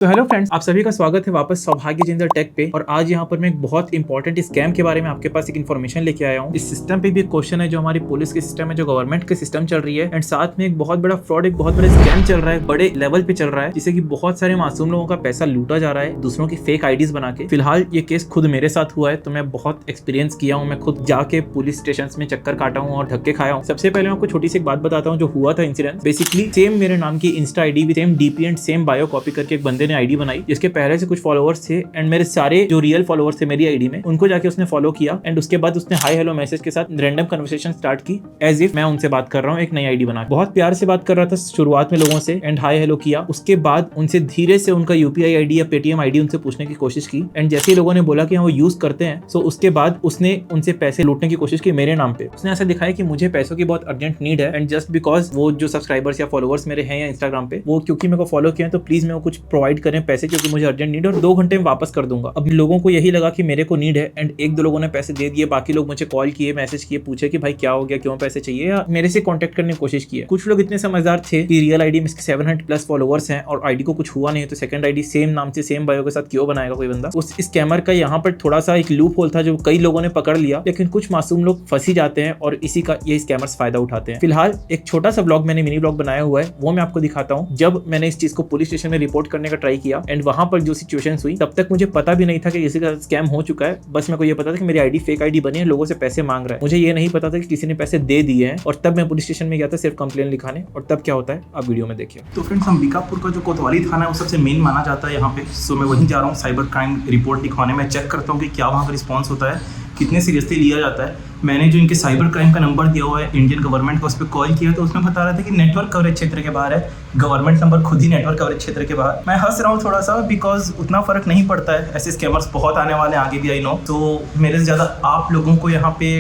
तो hello friends, आप सभी का स्वागत है वापस सौभाग्य जिंदल टेक पे। और आज यहाँ पर मैं एक बहुत इंपॉर्टेंट स्कैम के बारे में आपके पास एक इन्फॉर्मेशन लेके आया हूँ। इस सिस्टम पे भी एक क्वेश्चन है जो हमारी पुलिस के सिस्टम है, जो गवर्नमेंट के सिस्टम चल रही है, एंड साथ में एक बहुत बड़ा फ्रॉड, एक बहुत बड़ा स्कैम चल रहा है, बड़े लेवल पे चल रहा है, जिससे कि बहुत सारे मासूम लोगों का पैसा लूटा जा रहा है दूसरों की फेक आईडीज बना के। फिलहाल ये केस खुद मेरे साथ हुआ है, तो मैं बहुत एक्सपीरियंस किया हूँ। मैं खुद जाके पुलिस स्टेशन में चक्कर काटा हूँ और धक्के खाया हूँ। सबसे पहले मैं आपको छोटी सी एक बात बताता हूँ जो हुआ था इंसिडेंट। बेसिकली सेम मेरे नाम की Insta ID, same DP and same bio copy करके एक बंदे ने आईडी बनाई, जिसके पहले से कुछ फॉलोअर्स थे, एंड मेरे सारे जो रियल फॉलोअर्स थे मेरी आईडी में, उनको जाके उसने फॉलो किया। एंड उसके बाद उसने हाय हेलो मैसेज के साथ रैंडम कन्वर्सेशन स्टार्ट की, एज इफ मैं उनसे बात कर रहा हूँ, एक नई आईडी बना। बहुत प्यार से बात कर रहा था शुरुआत में लोगों से, एंड हाय हेलो किया। उसके बाद उनसे धीरे से उनका यूपीआई आईडी या पेटीएम आईडी उनसे पूछने की कोशिश की, एंड जैसे ही लोगों ने बोला कि हाँ वो यूज करते हैं, सो उसके बाद उसने उनसे पैसे लूटने की कोशिश की मेरे नाम पे। उसने ऐसा दिखाया कि मुझे पैसों की बहुत अर्जेंट नीड है, एंड जस्ट बिकॉज वो जो सब्सक्राइबर्स या फॉलोअर्स मेरे हैं या इंस्टाग्राम पे, वो क्योंकि मेरे को फॉलो किए हैं, तो प्लीज मेरे को कुछ प्रोवाइड करें पैसे, क्योंकि मुझे अर्जेंट नीड है और 2 घंटे में वापस कर दूंगा। अब लोगों को यही लगा कि मेरे को नीड है, एंड 1-2 लोगों ने पैसे दे दिए। बाकी लोग मुझे कॉल किए, मैसेज किए, पूछे कि भाई क्या हो गया, क्यों पैसे चाहिए, या मेरे से कांटेक्ट करने की कोशिश की है। कुछ लोग इतने समझदार थे कि रियल आईडी में इसके 700+ फॉलोअर्स हैं और आईडी को कुछ हुआ नहीं है, तो सेकंड आईडी सेम नाम से सेम बायो के साथ क्यों बनाएगा कोई बंदा। उस स्कैमर का यहाँ पर थोड़ा सा एक लूप होल था जो कई लोगों ने पकड़ लिया, लेकिन कुछ मासूम लोग फंसी जाते हैं और इसी का ये स्कैमर्स फायदा उठाते हैं। फिलहाल एक छोटा सा ब्लॉग, मैंने मिनी ब्लॉग बनाया हुआ है, वो मैं आपको दिखाता हूँ। जब मैंने इस चीज को पुलिस स्टेशन में रिपोर्ट करने का ट्राई किया, एंड वहां पर जो सिचुएशन हुई, तब तक मुझे पता भी नहीं था कि किसी का स्कैम हो चुका है। बस मेरे को ये पता था कि मेरी आईडी फेक आईडी बनी है, लोगों से पैसे मांग रहा है। मुझे ये नहीं पता था कि किसी ने पैसे दे दिए हैं, और तब मैं पुलिस स्टेशन में गया था सिर्फ कंप्लेन लिखाने। और तब क्या होता है आप वीडियो में देखिए। तो फ्रेंड्स, अंबिकापुर का जो कोतवाली थाना है वो सबसे मेन माना जाता है यहाँ पे। सो मैं वहीं जा रहा हूँ साइबर क्राइम रिपोर्ट लिखवाने। मैं चेक करता हूँ कि क्या वहाँ का रिस्पॉन्स होता है, कितने सीरियसली लिया जाता है। मैंने जो इनके साइबर क्राइम का नंबर दिया हुआ है इंडियन गवर्नमेंट का, उस पर कॉल किया तो उसमें बता रहा था कि नेटवर्क कवरेज क्षेत्र के बाहर है। गवर्नमेंट नंबर खुद ही नेटवर्क कवरेज क्षेत्र के बाहर। मैं हंस रहा हूँ थोड़ा सा, बिकॉज उतना फर्क नहीं पड़ता है। ऐसे स्कैमर्स बहुत आने वाले हैं आगे भी, आई नो। तो मेरे से ज़्यादा आप लोगों को यहाँ पे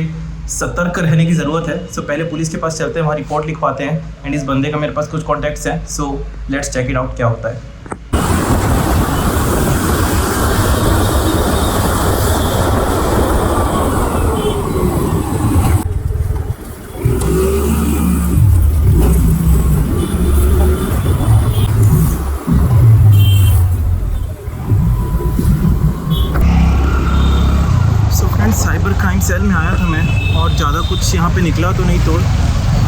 सतर्क रहने की ज़रूरत है। सो पहले पुलिस के पास चलते हैं, वहाँ रिपोर्ट लिखवाते हैं। एंड इस बंदे का मेरे पास कुछ कॉन्टैक्ट्स हैं, so let's check it out क्या होता है। साइबर क्राइम सेल में आया था मैं, और ज़्यादा कुछ यहाँ पे निकला तो नहीं तो,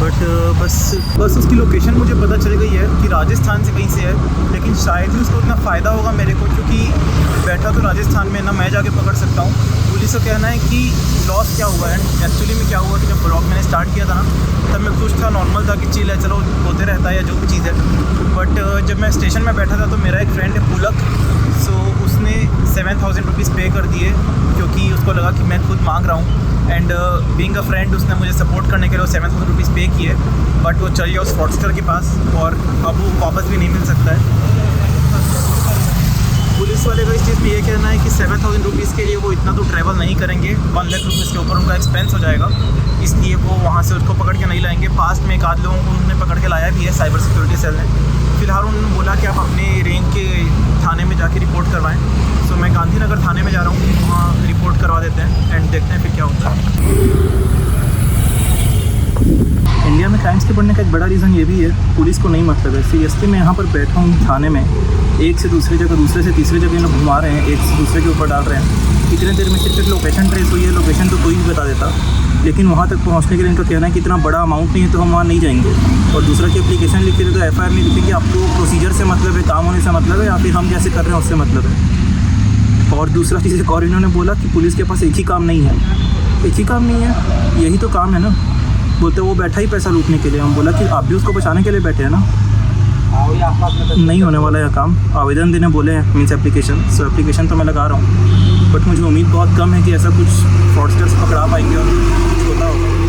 बट बस उसकी लोकेशन मुझे पता चल गई है कि राजस्थान से कहीं से है। लेकिन शायद ही उसको उतना फ़ायदा होगा मेरे को, क्योंकि बैठा तो राजस्थान में ना, मैं जाके पकड़ सकता हूँ। पुलिस का कहना है कि लॉस क्या हुआ है। एक्चुअली में क्या हुआ कि जब ब्लॉग मैंने स्टार्ट किया था ना, तब मैं खुश था, नॉर्मल था कि चिल है, चलो होते रहता है या जो भी चीज़ है। बट जब मैं स्टेशन में बैठा था तो मेरा एक फ्रेंड है पुलक, सो उसने 7,000 रुपीज़ पे कर दिए, क्योंकि उसको लगा कि मैं खुद मांग रहा हूँ। एंड बीइंग अ फ्रेंड उसने मुझे सपोर्ट करने के लिए 7,000 रुपीज़ पे किए। बट वो चल गया उस फ्रॉडस्टर के पास, और अब वो वापस भी नहीं मिल सकता है। पुलिस वाले का इस चीज़ में ये कहना है कि 7,000 रुपीज़ के लिए वो इतना तो ट्रैवल नहीं करेंगे, 1 लाख रुपीज़ के ऊपर उनका एक्सपेंस हो जाएगा, इसलिए वो वहाँ से उसको पकड़ के नहीं लाएंगे। पास्ट में एक आध लोगों को उन्होंने पकड़ के लाया भी है साइबर सिक्योरिटी सेल ने। फिलहाल उन्होंने बोला कि आप अपने रेंज के थाने में जाके रिपोर्ट करवाएं। सो मैं गांधीनगर थाने में जा रहा हूँ, वहाँ रिपोर्ट करवा देते हैं एंड देखते हैं फिर क्या होता है। इंडिया में क्राइम्स के बढ़ने का एक बड़ा रीज़न ये भी है, पुलिस को नहीं मतलब है। सीरियसली मैं यहाँ पर बैठा हूँ थाने में, एक से दूसरी जगह, दूसरे से तीसरी जगह लोग घुमा रहे हैं, एक से दूसरे के ऊपर डाल रहे हैं। इतने देर में सिर्फ लोकेशन ट्रेस हुई है, लोकेशन तो कोई भी बता देता, लेकिन वहाँ तक पहुँचने के लिए इनका कहना है कि इतना बड़ा अमाउंट नहीं है तो हम वहाँ नहीं जाएंगे। और दूसरा की एप्लीकेशन लिखे थे तो FIR नहीं लिखेंगे, आपको प्रोसीजर से मतलब है, काम होने से मतलब है, या फिर हम कैसे कर रहे हैं उससे मतलब है। और दूसरा चीज़ एक और इन्होंने बोला कि पुलिस के पास एक ही काम नहीं है। एक ही काम नहीं है, यही तो काम है ना। बोलते वो बैठा ही पैसा लूटने के लिए। हम बोला कि आप भी उसको बचाने के लिए बैठे हैं ना। नहीं होने वाला है काम, आवेदन देने बोले हैं, मीन्स एप्लीकेशन। सो एप्लीकेशन तो मैं लगा रहा हूँ, बट मुझे उम्मीद बहुत कम है कि ऐसा कुछ फ्रॉडस्टर्स पकड़ा पाएंगे और कुछ होता होगा।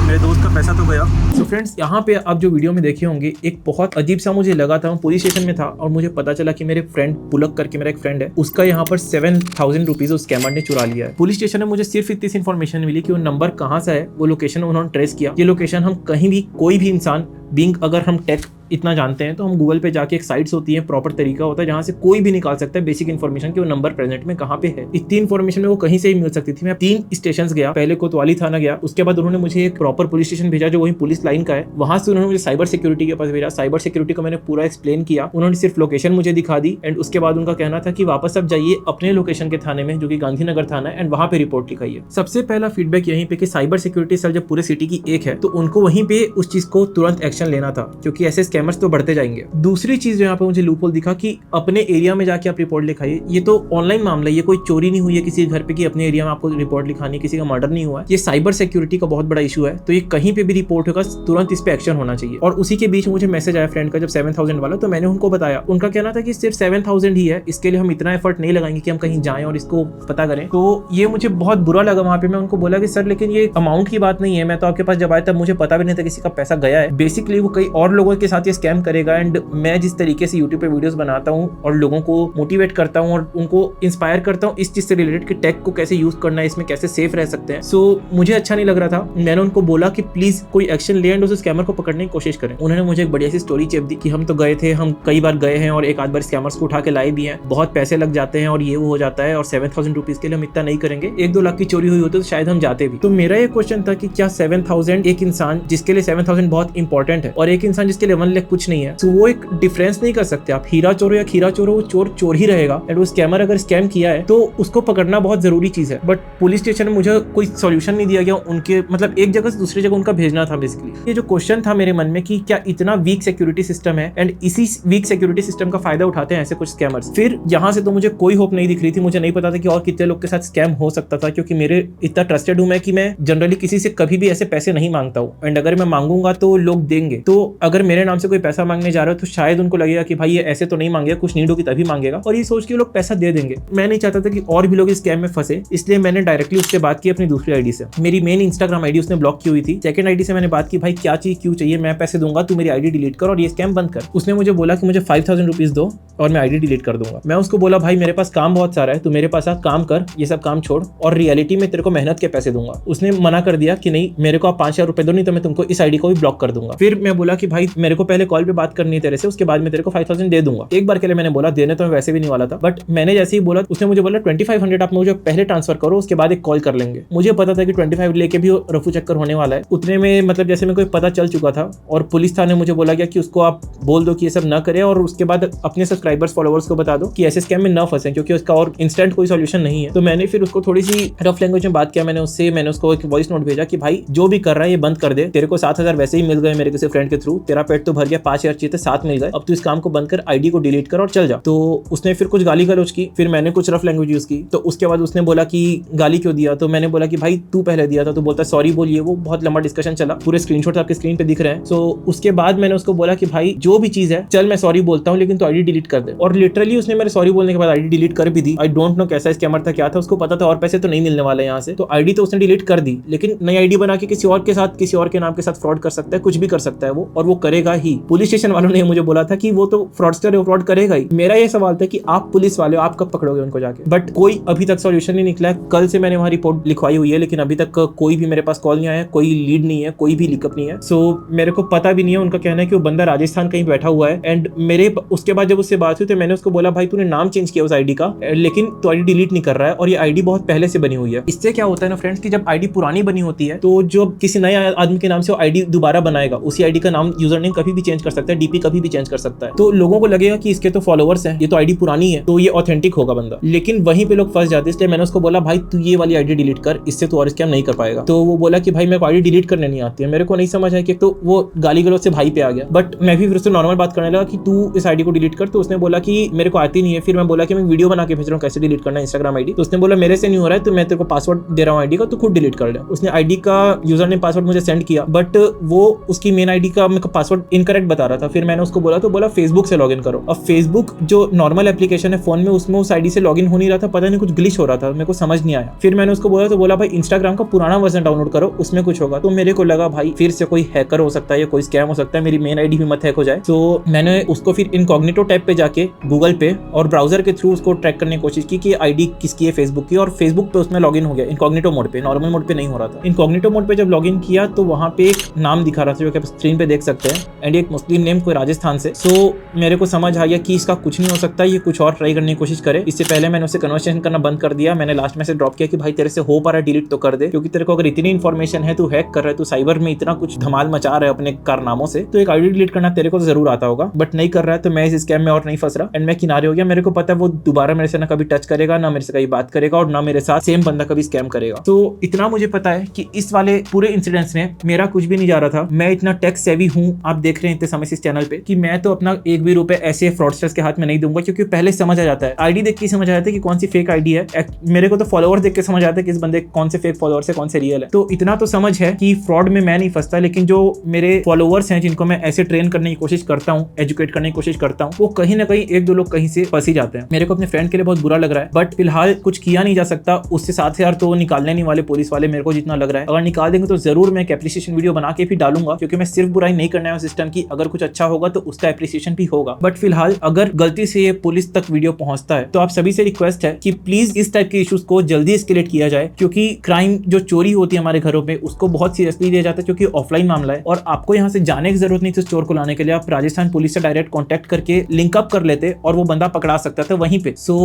मेरे दोस्त का पैसा तो गया। तो फ्रेंड्स, यहाँ पे आप जो वीडियो में देखे होंगे, एक बहुत अजीब सा मुझे लगा था। मैं पुलिस स्टेशन में था और मुझे पता चला कि मेरे फ्रेंड पुलक करके मेरा एक फ्रेंड है, उसका यहाँ पर 7,000 रुपीज उस स्कैमर ने चुरा लिया है। पुलिस स्टेशन में मुझे सिर्फ इतनी इन्फॉर्मेशन मिली कि वो नंबर कहाँ से है, वो लोकेशन उन्होंने ट्रेस किया। ये लोकेशन हम कहीं भी, कोई भी इंसान बीइंग, अगर हम टेक इतना जानते हैं तो हम गूगल पे जाके एक साइट्स होती है, प्रॉपर तरीका होता है जहाँ से कोई भी निकाल सकता है बेसिक इन्फॉर्मेशन कि वो नंबर प्रेजेंट में कहाँ पे है। इतनी इन्फॉर्मेशन में वो कहीं से ही मिल सकती थी। मैं 3 स्टेशन गया, पहले कोतवाली थाना गया, उसके बाद उन्होंने मुझे एक प्रॉपर पुलिस स्टेशन भेजा जो वही पुलिस लाइन का है, वहां से उन्होंने मुझे साइबर सिक्योरिटी के पास भेजा। साइबर सिक्योरिटी को मैंने पूरा एक्सप्लेन किया, उन्होंने सिर्फ लोकेशन मुझे दिखा दी एंड उसके बाद उनका कहना था कि वापस अब जाइए अपने लोकेशन के थाने में जो कि गांधीनगर थाना है एंड वहां पे रिपोर्ट लिखाइए। सबसे पहला फीडबैक यहीं पे कि साइबर सिक्योरिटी सेल जब पूरे सिटी की एक है तो उनको वहीं पे उस चीज को तुरंत एक्शन लेना था क्योंकि ऐसे स्कैमर्स तो बढ़ते जाएंगे। दूसरी चीज जो यहाँ पे मुझे लूपहोल दिखा कि अपने एरिया में जाके आप रिपोर्ट लिखाइए। ये तो ऑनलाइन मामला है, ये कोई चोरी नहीं हुई है किसी घर पे कि अपने एरिया में आपको रिपोर्ट लिखानी, किसी का मर्डर नहीं हुआ है। ये साइबर सिक्योरिटी का बहुत बड़ा इशू है, तो ये कहीं पे भी रिपोर्ट होगा तुरंत इस पे एक्शन होना चाहिए। और उसी के बीच मुझे मैसेज आया फ्रेंड का जब 7000 वाला, तो मैंने उनको बताया, उनका कहना था कि सिर्फ 7000 ही है, इसके लिए हम इतना एफर्ट नहीं लगाएंगे कि हम कहीं जाएं और इसको पता करें। तो ये मुझे बहुत बुरा लगा। वहां पे मैं उनको बोला कि सर लेकिन ये अमाउंट की बात नहीं है, मैं तो आपके पास जब आया तब मुझे पता भी नहीं था किसी का पैसा गया है। बेसिकली वो कई और लोगों के साथ ये स्कैम करेगा एंड मैं जिस तरीके से यूट्यूब पे वीडियोस बनाता हूँ और लोगों को मोटिवेट करता हूँ और उनको इंस्पायर करता हूँ इस चीज से रिलेटेड कि टेक को कैसे यूज करना है, इसमें कैसे सेफ रह सकते हैं, सो मुझे अच्छा नहीं लग रहा था। मैंने उनको बोला कि प्लीज कोई एक्शन ले एंड उस स्कैमर को पकड़ने की कोशिश करें। उन्होंने मुझे एक बढ़िया सी स्टोरी चेप दी कि हम तो गए थे, हम कई बार गए हैं और एक आध बार स्कैमर्स को उठा के लाए भी हैं, बहुत पैसे लग जाते हैं और ये वो हो जाता है और 7000 रुपीज के लिए हम इतना नहीं करेंगे, 1-2 लाख की चोरी हुई होती तो शायद हम जाते भी। तो मेरा ये क्वेश्चन था कि क्या 7000 एक इंसान जिसके लिए 7000 बहुत इंपॉर्टेंट है और एक इंसान जिसके लिए 1 लाख कुछ नहीं है, तो वो एक डिफरेंस नहीं कर सकते आप। हीरा चोर या खीरा चोर, वो चोर चोर ही रहेगा एंड वो स्कैमर अगर स्कैम किया है तो उसको पकड़ना बहुत जरूरी चीज है। बट पुलिस स्टेशन में मुझे कोई सॉल्यूशन नहीं दिया गया उनके, मतलब एक जगह से दूसरी जगह उनका भेजना था। बेसिकली ये जो क्वेश्चन था मेरे मन में कि क्या इतना वीक सिक्योरिटी सिस्टम है एंड इसी वीक सिक्योरिटी सिस्टम का फायदा उठाते हैं ऐसे कुछ स्कैमर्स। फिर यहाँ से तो मुझे कोई होप नहीं दिख रही थी, मुझे नहीं पता था कि और कितने लोग के साथ स्कैम हो सकता था, क्योंकि मेरे इतना ट्रस्टेड हूं मैं कि मैं जनरली किसी से कभी भी ऐसे पैसे नहीं मांगता हूँ एंड अगर मैं मांगूंगा तो लोग देंगे। तो अगर मेरे नाम से कोई पैसा मांगने जा रहा है तो शायद उनको लगेगा कि भाई ये ऐसे तो नहीं मांगेगा, कुछ नीड होगी तभी मांगेगा, और ये सोच के लोग पैसा दे देंगे। मैं नहीं चाहता था कि और भी लोग इस स्कैम में फंसे, इसलिए मैंने डायरेक्टली उससे बात की अपनी दूसरी आईडी से। मेरी मेन इंस्टाग्राम आईडी उसने ब्लॉक की हुई थी, सेकंड आईडी से मैंने बात की, भाई क्या चीज क्यों चाहिए, मैं पैसे दूंगा, तू मेरी आईडी डिलीट कर और ये स्कैम बंद कर। उसने मुझे बोला कि मुझे 5000 रुपीज दो और मैं आईडी डिलीट कर दूंगा। मैं उसको बोला भाई मेरे पास काम बहुत सारा है, तू मेरे पास आ, काम कर, ये सब काम छोड़ और रियलिटी में तेरे को मेहनत के पैसे दूंगा। उसने मना कर दिया कि नहीं मेरे को आप 5000 रुपए दो, नहीं तो मैं तुमको इस आईडी को भी ब्लॉक कर दूंगा। फिर मैं बोला कि भाई मेरे को पहले कॉल पे बात करनी है तेरे से, उसके बाद मैं तेरे को 5000 दे दूंगा। एक बार के लिए मैंने बोला, देने तो मैं वैसे भी नहीं वाला था, बट मैंने जैसे ही बोला उसने मुझे बोला 2500 आप मुझे पहले ट्रांसफर करो, उसके बाद एक कॉल कर लेंगे। मुझे पता था कि 25 लेके भी रफू चक्कर होने वाला है। उतने में मतलब जैसे मेरे को पता चल चुका था और पुलिस थाने मुझे बोला गया कि उसको आप बोल दो कि ये सब ना करे और उसके बाद अपने सब्सक्राइबर्स फॉलोअर्स को बता दो कि ऐसे स्कैम में ना फंसे, क्योंकि उसका और इंस्टेंट कोई सॉल्यूशन नहीं है। तो मैंने फिर उसको थोड़ी सी रफ लैंग्वेज में बात किया, मैंने उसको एक वॉइस नोट भेजा कि भाई जो भी कर रहा है ये बंद कर दे, तेरे को 7000 वैसे ही मिल गए मेरे किसी फ्रेंड के थ्रू, तेरा पेट तो भर गया, 5000 चाहिए थे 7 मिल गए, अब तू इस काम को बंद कर, आईडी को डिलीट कर और चल जा। तो उसने फिर कुछ गाली गलौज की, फिर मैंने कुछ रफ लैंग्वेज यूज की, तो उसके बाद उसने बोला कि गाली क्यों दिया, तो मैंने बोला कि भाई तू पहले दिया था, तो बोलता सॉरी बोलिए। वो बहुत लंबा डिस्कशन चला, पूरे स्क्रीनशॉट आपके स्क्रीन पे दिख रहे हैं। सो उसके बाद मैंने उसको बोला कि भाई जो भी चीज है चल मैं सॉरी बोलता हूँ लेकिन तो आईडी डिलीट कर दे, और लिटरली उसने मेरे सॉरी बोलने के बाद आईडी डिलीट कर भी दी। आई डोंट नो कैसा स्कैमर था, क्या था, उसको पता था और पैसे तो नहीं मिलने वाले यहाँ से, तो आईडी तो उसने डिलीट कर दी, लेकिन नई आईडी बना के किसी और के साथ, किसी और के नाम के साथ फ्रॉड कर सकता है, कुछ भी कर सकता है वो, और वो करेगा ही। पुलिस स्टेशन वालों ने मुझे बोला था कि वो तो फ्रॉडस्टर है, फ्रॉड करेगा ही। मेरा ये सवाल था कि आप पुलिस वाले हो, आप कब पकड़ोगे उनको जाके, बट कोई अभी तक सॉल्यूशन नहीं निकला है। कल से मैंने वहां रिपोर्ट लिखवाई हुई है, लेकिन अभी तक कोई भी मेरे पास कॉल नहीं आया, कोई लीड नहीं है, कोई भी लिकअप नहीं है। सो मेरे को पता भी नहीं है, उनका कहना है कि वो बंदा राजस्थान कहीं बैठा हुआ है। एंड मेरे उसके बाद जब उससे बात हुई तो मैंने उसको बोला भाई तूने नाम चेंज किया उस आईडी का, लेकिन तो आईडी डिलीट नहीं कर रहा है और ये आईडी बहुत पहले से बनी हुई है। इससे क्या होता है ना फ्रेंड्स कि जब आईडी पुरानी बनी होती है तो जो किसी नए आदमी के नाम से आईडी दोबारा बनाएगा, उसी आईडी का नाम यूजर नेम कभी भी चेंज कर सकता है, डीपी कभी भी चेंज कर सकता है, तो लोगों को लगेगा कि इसके तो फॉलोअर्स हैं, ये तो आईडी पुरानी है, तो ये ऑथेंटिक होगा बंदा, लेकिन वहीं पे लोग फंस जाते हैं। इसलिए मैंने उसको बोला भाई तू ये वाली आईडी डिलीट कर, इससे तो और स्कैम नहीं कर पाएगा। तो वो बोला कि भाई मेरे को आईडी डिलीट करने नहीं आती है। मेरे को नहीं समझ है कि, तो वो गाली गलौज से भाई पे आ गया, बट मैं भी फिर उससे नॉर्मल बात करने लगा कि तू इस आईडी को डिलीट कर, तो उसने बोला कि मेरे को आती नहीं है। फिर मैं बोला कि मैं वीडियो बना के भेज रहा हूँ कैसे डिलीट करना है इंस्टाग्राम आईडी, तो उसने बोला मेरे से नहीं हो रहा है, तो मैं तेरे को पासवर्ड दे रहा हूँ आईडी का, तो खुद डिलीट कर ले। उसने आईडी का यूजर नेम पासवर्ड मुझे सेंड किया, बट वो उसकी मेन आईडी का मेरे को पासवर्ड इनकरेक्ट बता रहा था। फिर मैंने उसको बोला, तो बोला फेसबुक से लॉगिन करो। अब फेसबुक जो नॉर्मल एप्लीकेशन है फोन में, उसमें उस आईडी से लॉगिन हो नहीं रहा था, पता नहीं कुछ ग्लिच हो रहा था, मेरे को समझ नहीं आया। फिर मैंने उसको बोला, तो बोला भाई इंस्टाग्राम का पुराना वर्जन डाउनलोड करो, उसमें कुछ होगा। तो मेरे को लगा भाई फिर से कोई हैकर हो सकता है या कोई स्कैम हो सकता है, मेरी मेन आईडी भी मत हैक हो जाए। तो मैंने उसको फिर इनकॉग्निटो टैब पे जाके गूगल पे और ब्राउजर के थ्रू उसको ट्रैक करने की कोशिश की कि आईडी किसकी है फेसबुक की, और फेसबुक पे उसमें लॉगिन हो गया इनकॉग्निटो मोड पे, नॉर्मल मोड पे नहीं हो रहा था। इनकॉग्निटो मोड पे जब लॉगिन किया तो वहां पे एक नाम दिखा रहा था जो कि आप स्क्रीन पे देख सकते हैं, एंड ये एक मुस्लिम नेम, कोई राजस्थान से। सो मेरे को समझ आ गया कि इसका कुछ नहीं हो सकता, ये कुछ और ट्राई करने की कोशिश करे। इससे पहले मैंने उससे कन्वर्सेशन करना बंद कर दिया। मैंने लास्ट में से ड्रॉप किया कि भाई तेरे से हो पा रहा है डिलीट तो कर दे, क्योंकि तेरे को अगर इतनी इन्फॉर्मेशन है, तू हैक कर रहा है, तू साइबर में इतना कुछ धमाल मचा रहा है अपने कारनामों से, तो एक आईडी डिलीट करना तेरे को तो जरूर आता होगा, बट नहीं कर रहा है। तो मैं इस स्कैम में और नहीं फंस रहा एंड मैं किनारे हो गया। मेरे को पता है वो दोबारा मेरे से ना कभी टच करेगा, ना मेरे से कभी बात करेगा और ना मेरे साथ सेम बंदा कभी स्कैम करेगा। तो इतना मुझे पता है कि इस वाले पूरे इंसिडेंट्स में मेरा कुछ भी नहीं जा रहा था। मैं इतना टेक सेवी हूँ, आप देख रहे हैं इतने समय से इस चैनल पे, कि मैं तो अपना एक भी रुपए ऐसे फ्रॉडस्टर्स के हाथ में नहीं दूंगा, क्योंकि पहले समझ आ जाता है, आईडी देख के समझ आ जाता है कि कौन सी फेक आईडी है। मेरे को तो फॉलोअर देख के समझ आता है कि इस बंदे कौन से फेक फॉलोअर्स है, कौन से रियल है। तो इतना तो समझ है कि फ्रॉड में मैं नहीं फंसता, लेकिन जो मेरे फॉलोअर्स हैं जिनको मैं ऐसे ट्रेन करने की कोशिश करता हूँ, एजुकेट करने की कोशिश करता हूँ, वो कहीं ना कहीं एक दो लोग कहीं से फंस ही जाते हैं। मेरे को अपने फ्रेंड के लिए बहुत बुरा लग रहा है, बट फिलहाल कुछ किया नहीं जा सकता। उससे 7,000 तो निकालने नहीं वाले पुलिस वाले, मेरे को जितना लग रहा है। अगर निकाल देंगे तो जरूर मैं एक एप्रिसिएशन वीडियो बना के भी डालूंगा, क्योंकि मैं सिर्फ बुराई नहीं करना है सिस्टम की। अगर कुछ अच्छा होगा तो उसका एप्रिसिएशन भी होगा। बट फिलहाल अगर गलती से ये पुलिस तक वीडियो पहुंचता है तो आप सभी से रिक्वेस्ट है कि प्लीज इस टाइप के इश्यूज को जल्दी एस्केलेट किया जाए, क्योंकि क्राइम जो चोरी होती है हमारे घरों में उसको बहुत सीरियसली लिया जाता है, क्योंकि ऑफलाइन मामला है और आपको यहाँ से जाने की जरूरत नहीं थी चोर को लाने के लिए। आप राजस्थान पुलिस से डायरेक्ट कॉन्टैक्ट करके लिंकअप कर लेते और वो बंदा पकड़ा सकता था वहीं पे। सो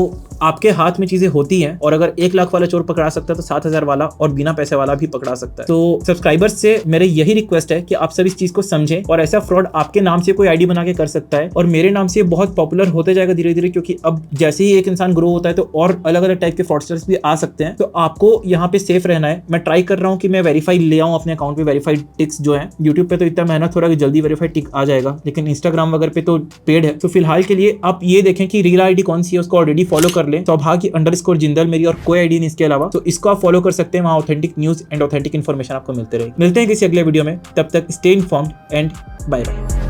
आपके हाथ में चीजें होती हैं, और अगर 1 लाख वाला चोर पकड़ा सकता है तो 7,000 वाला और बिना पैसे वाला भी पकड़ा सकता है। तो सब्सक्राइबर्स से मेरे यही रिक्वेस्ट है कि आप सब इस चीज को समझें, और ऐसा फ्रॉड आपके नाम से कोई आईडी बना के कर सकता है और मेरे नाम से बहुत पॉपुलर होते जाएगा धीरे धीरे, क्योंकि अब जैसे ही एक इंसान ग्रो होता है तो और अलग अलग टाइप के फ्रॉडस्टर्स भी आ सकते हैं। तो आपको यहाँ पे सेफ रहना है। मैं ट्राई कर रहा हूँ कि मैं वेरीफाई ले आऊँ अपने अकाउंट पे, वेरीफाइड टिक्स जो है। यूट्यूब पे तो इतना मेहनत हो रहा है कि जल्दी वेरीफाइड टिक आ जाएगा, लेकिन इंस्टाग्राम वगैरह पे तो पेड है। तो फिलहाल के लिए आप ये देखें कि रियल आईडी कौन सी है, उसको ऑलरेडी फॉलो कर लें। सौभाग्य_जिंदल मेरी और कोई आईडी नहीं इसके अलावा, तो इसको आप फॉलो कर सकते हैं। वहाँ authentic news and authentic information आपको मिलते रहे। मिलते हैं किसी अगले वीडियो में, तब तक stay informed and bye bye.